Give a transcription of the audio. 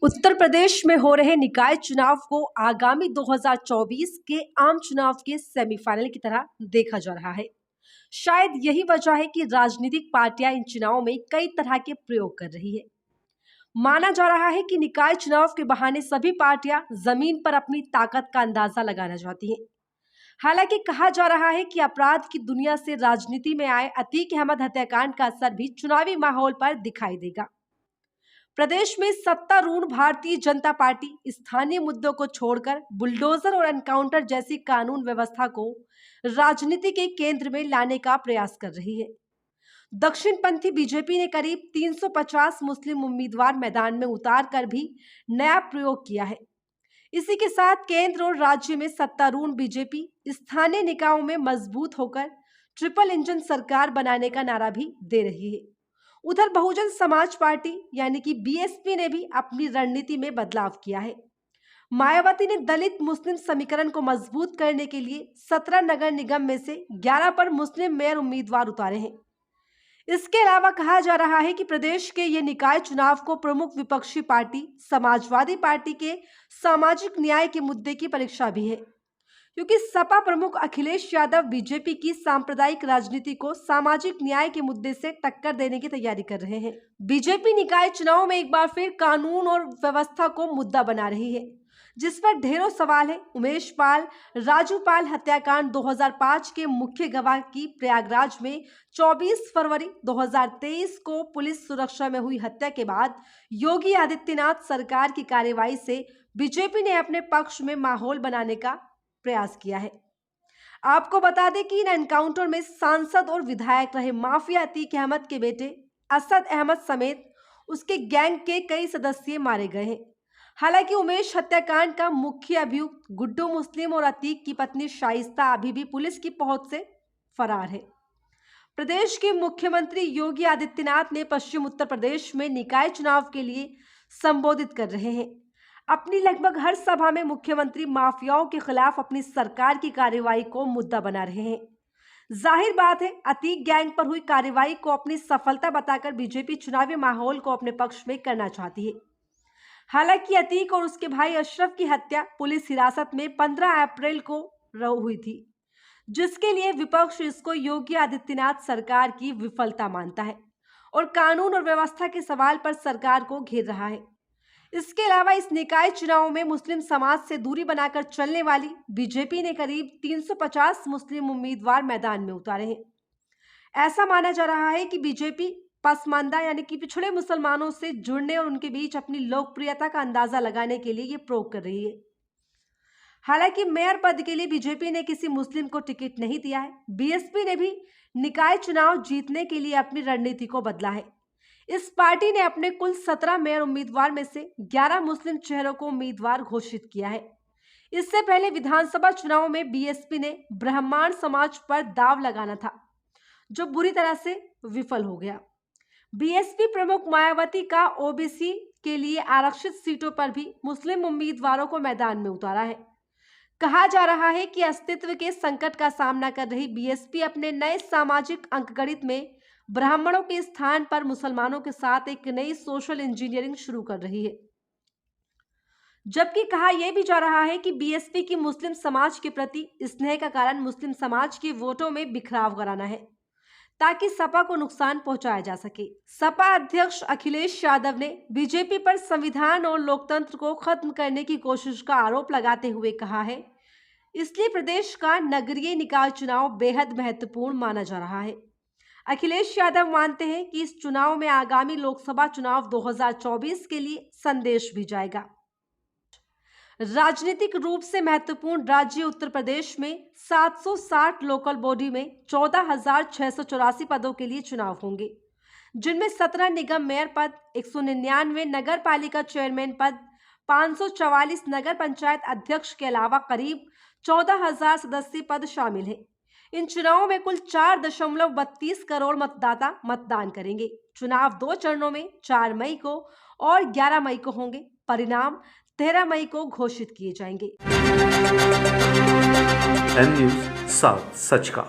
उत्तर प्रदेश में हो रहे निकाय चुनाव को आगामी 2024 के आम चुनाव के सेमीफाइनल की तरह देखा जा रहा है। शायद यही वजह है कि राजनीतिक पार्टियां इन चुनावों में कई तरह के प्रयोग कर रही है। माना जा रहा है कि निकाय चुनाव के बहाने सभी पार्टियां जमीन पर अपनी ताकत का अंदाजा लगाना चाहती हैं। हालांकि कहा जा रहा है कि अपराध की दुनिया से राजनीति में आए अतीक अहमद हत्याकांड का असर भी चुनावी माहौल पर दिखाई देगा। प्रदेश में सत्तारूढ़ भारतीय जनता पार्टी स्थानीय मुद्दों को छोड़कर बुलडोजर और एनकाउंटर जैसी कानून व्यवस्था को राजनीति के केंद्र में लाने का प्रयास कर रही है। दक्षिणपंथी बीजेपी ने करीब 350 मुस्लिम उम्मीदवार मैदान में उतार कर भी नया प्रयोग किया है। इसी के साथ केंद्र और राज्य में सत्तारूढ़ बीजेपी स्थानीय निकायों में मजबूत होकर ट्रिपल इंजन सरकार बनाने का नारा भी दे रही है। उधर बहुजन समाज पार्टी यानी कि बीएसपी ने भी अपनी रणनीति में बदलाव किया है। मायावती ने दलित मुस्लिम समीकरण को मजबूत करने के लिए 17 नगर निगम में से 11 पर मुस्लिम मेयर उम्मीदवार उतारे हैं। इसके अलावा कहा जा रहा है कि प्रदेश के ये निकाय चुनाव को प्रमुख विपक्षी पार्टी समाजवादी पार्टी के सामाजिक न्याय के मुद्दे की परीक्षा भी है, क्योंकि सपा प्रमुख अखिलेश यादव बीजेपी की सांप्रदायिक राजनीति को सामाजिक न्याय के मुद्दे से टक्कर देने की तैयारी कर रहे हैं। बीजेपी निकाय चुनाव में एक बार फिर कानून और व्यवस्था को मुद्दा बना रही है, जिस पर ढेरों सवाल है। उमेश पाल, राजू पाल हत्याकांड 2005 के मुख्य गवाह की प्रयागराज में 24 फरवरी 2023 को पुलिस सुरक्षा में हुई हत्या के बाद योगी आदित्यनाथ सरकार की कार्रवाई से बीजेपी ने अपने पक्ष में माहौल बनाने का प्रयास किया है। आपको बता दें कि इन एनकाउंटर में सांसद और विधायक रहे माफिया अतीक अहमद के बेटे असद अहमद समेत उसके गैंग के कई सदस्य मारे गए हैं। हालांकि उमेश हत्याकांड का मुख्य अभियुक्त गुड्डू मुस्लिम और अतीक की पत्नी शाइस्ता अभी भी पुलिस की पहुंच से फरार है। प्रदेश के मुख्यमंत्री योगी आदित्यनाथ ने पश्चिम उत्तर प्रदेश में निकाय चुनाव के लिए संबोधित कर रहे हैं। अपनी लगभग हर सभा में मुख्यमंत्री माफियाओं के खिलाफ अपनी सरकार की कार्रवाई को मुद्दा बना रहे हैं। जाहिर बात है, अतीक गैंग पर हुई कार्रवाई को अपनी सफलता बताकर बीजेपी चुनावी माहौल को अपने पक्ष में करना चाहती है। हालांकि अतीक और उसके भाई अशरफ की हत्या पुलिस हिरासत में 15 अप्रैल को हुई थी, जिसके लिए विपक्ष इसको योगी आदित्यनाथ सरकार की विफलता मानता है और कानून और व्यवस्था के सवाल पर सरकार को घेर रहा है। इसके अलावा इस निकाय चुनाव में मुस्लिम समाज से दूरी बनाकर चलने वाली बीजेपी ने करीब 350 मुस्लिम उम्मीदवार मैदान में उतारे हैं। ऐसा माना जा रहा है कि बीजेपी पसमानदा यानी कि पिछड़े मुसलमानों से जुड़ने और उनके बीच अपनी लोकप्रियता का अंदाजा लगाने के लिए ये प्रयोग कर रही है। हालांकि मेयर पद के लिए बीजेपी ने किसी मुस्लिम को टिकट नहीं दिया है। बीएसपी ने भी निकाय चुनाव जीतने के लिए अपनी रणनीति को बदला है। इस पार्टी ने अपने कुल 17 मेयर उम्मीदवार में से 11 मुस्लिम चेहरों को उम्मीदवार घोषित किया है। इससे पहले विधानसभा चुनाव में बीएसपी ने ब्राह्मण समाज पर दाव लगाना था, जो बुरी तरह से विफल हो गया। बीएसपी प्रमुख मायावती का ओबीसी के लिए आरक्षित सीटों पर भी मुस्लिम उम्मीदवारों को मैदान में उतारा है। कहा जा रहा है कि अस्तित्व के संकट का सामना कर रही बीएसपी अपने नए सामाजिक अंकगणित में ब्राह्मणों के स्थान पर मुसलमानों के साथ एक नई सोशल इंजीनियरिंग शुरू कर रही है। जबकि कहा यह भी जा रहा है कि बीएसपी की मुस्लिम समाज के प्रति स्नेह का कारण मुस्लिम समाज के वोटों में बिखराव कराना है, ताकि सपा को नुकसान पहुंचाया जा सके। सपा अध्यक्ष अखिलेश यादव ने बीजेपी पर संविधान और लोकतंत्र को खत्म करने की कोशिश का आरोप लगाते हुए कहा है, इसलिए प्रदेश का नगरीय निकाय चुनाव बेहद महत्वपूर्ण माना जा रहा है। अखिलेश यादव मानते हैं कि इस चुनाव में आगामी लोकसभा चुनाव 2024 के लिए संदेश भी जाएगा। राजनीतिक रूप से महत्वपूर्ण राज्य उत्तर प्रदेश में 760 लोकल बॉडी में 14,684 पदों के लिए चुनाव होंगे, जिनमें 17 निगम मेयर पद, 199 नगर पालिका चेयरमैन पद, 544 नगर पंचायत अध्यक्ष के अलावा करीब 14,000 सदस्य पद शामिल हैं। इन चुनावों में कुल 4.32 करोड़ मतदाता मतदान करेंगे। चुनाव 2 चरणों में 4 मई को और 11 मई को होंगे। परिणाम 13 मई को घोषित किए जाएंगे। एन न्यूज़ साथ सच का।